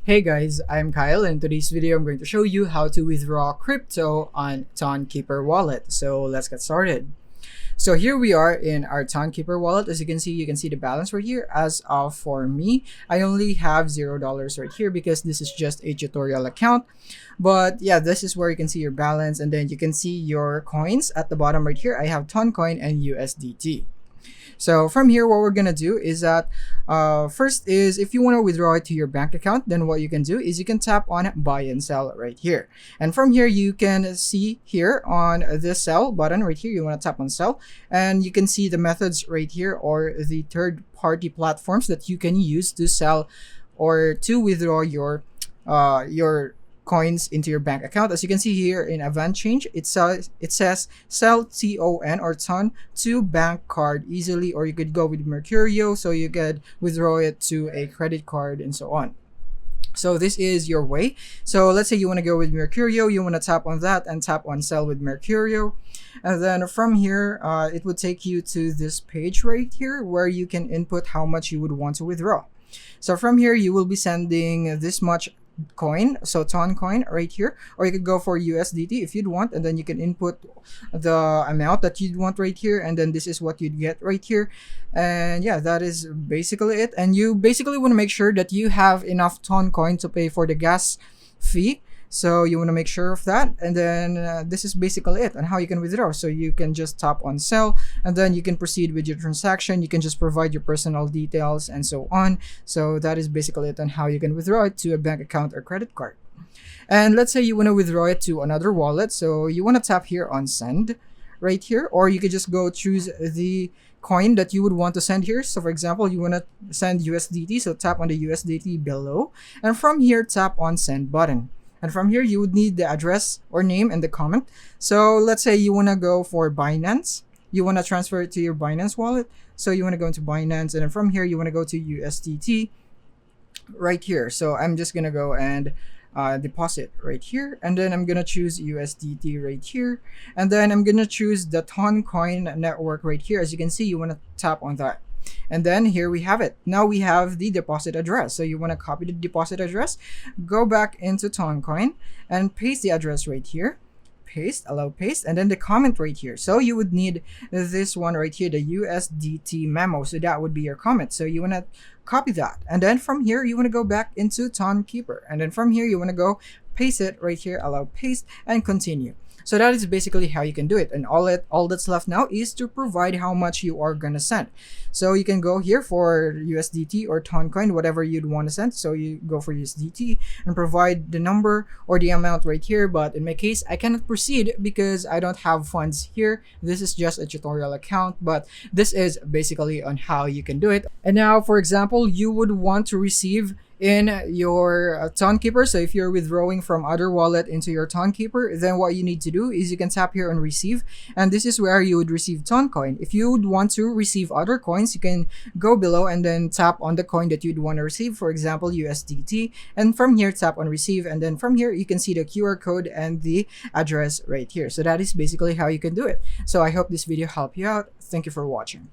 Hey guys, I'm Kyle, and in today's video I'm going to show you how to withdraw crypto on Tonkeeper wallet. So let's get started. So here we are in our Tonkeeper wallet. As you can see the balance right here. As of for me, I only have $0 right here because this is just a tutorial account. But yeah, this is where you can see your balance, and then you can see your coins at the bottom right here. I have Toncoin and USDT. So from here, what we're gonna do is that first is if you want to withdraw it to your bank account, then what you can do is you can tap on buy and sell right here. And from here, you can see here on the sell button right here, you want to tap on sell, and you can see the methods right here or the third party platforms that you can use to sell or to withdraw your coins into your bank account. As you can see here in event change, it says sell TON or ton to bank card easily, or you could go with Mercurio, so you could withdraw it to a credit card and so on. So this is your way. So let's say you want to go with Mercurio, you want to tap on that and tap on sell with Mercurio, and then from here it would take you to this page right here where you can input how much you would want to withdraw. So from here you will be sending this much coin, so ton coin right here, or you could go for USDT if you'd want, and then you can input the amount that you'd want right here, and then this is what you'd get right here. And yeah, that is basically it. And you basically want to make sure that you have enough ton coin to pay for the gas fee, so you want to make sure of that. And then this is basically it on how you can withdraw. So you can just tap on sell, and then you can proceed with your transaction. You can just provide your personal details and so on. So that is basically it on how you can withdraw it to a bank account or credit card. And let's say you want to withdraw it to another wallet, so you want to tap here on send right here, or you could just go choose the coin that you would want to send here. So for example, you want to send USDT, so tap on the USDT below, and from here tap on send button. And from here, you would need the address or name and the comment. So let's say you want to go for Binance. You want to transfer it to your Binance wallet. So you want to go into Binance. And then from here, you want to go to USDT right here. So I'm just going to go and deposit right here. And then I'm going to choose USDT right here. And then I'm going to choose the Toncoin network right here. As you can see, you want to tap on that. And then here we have it. Now we have the deposit address. So you want to copy the deposit address, go back into Toncoin and paste the address right here. Paste, allow paste, and then the comment right here. So you would need this one right here, the USDT memo. So that would be your comment. So you want to copy that. And then from here, you want to go back into Tonkeeper. And then from here, you want to go paste it right here, allow paste, and continue. So that is basically how you can do it. And all that's left now is to provide how much you are going to send. So you can go here for USDT or Toncoin, whatever you'd want to send. So you go for USDT and provide the number or the amount right here. But in my case, I cannot proceed because I don't have funds here. This is just a tutorial account, but this is basically on how you can do it. And now, for example, you would want to receive in your Tonkeeper. So if you're withdrawing from other wallet into your Tonkeeper, then what you need to do is you can tap here on receive, and this is where you would receive Toncoin. If you would want to receive other coins, you can go below and then tap on the coin that you'd want to receive, for example USDT, and from here tap on receive, and then from here you can see the QR code and the address right here. So that is basically how you can do it. So I hope this video helped you out. Thank you for watching.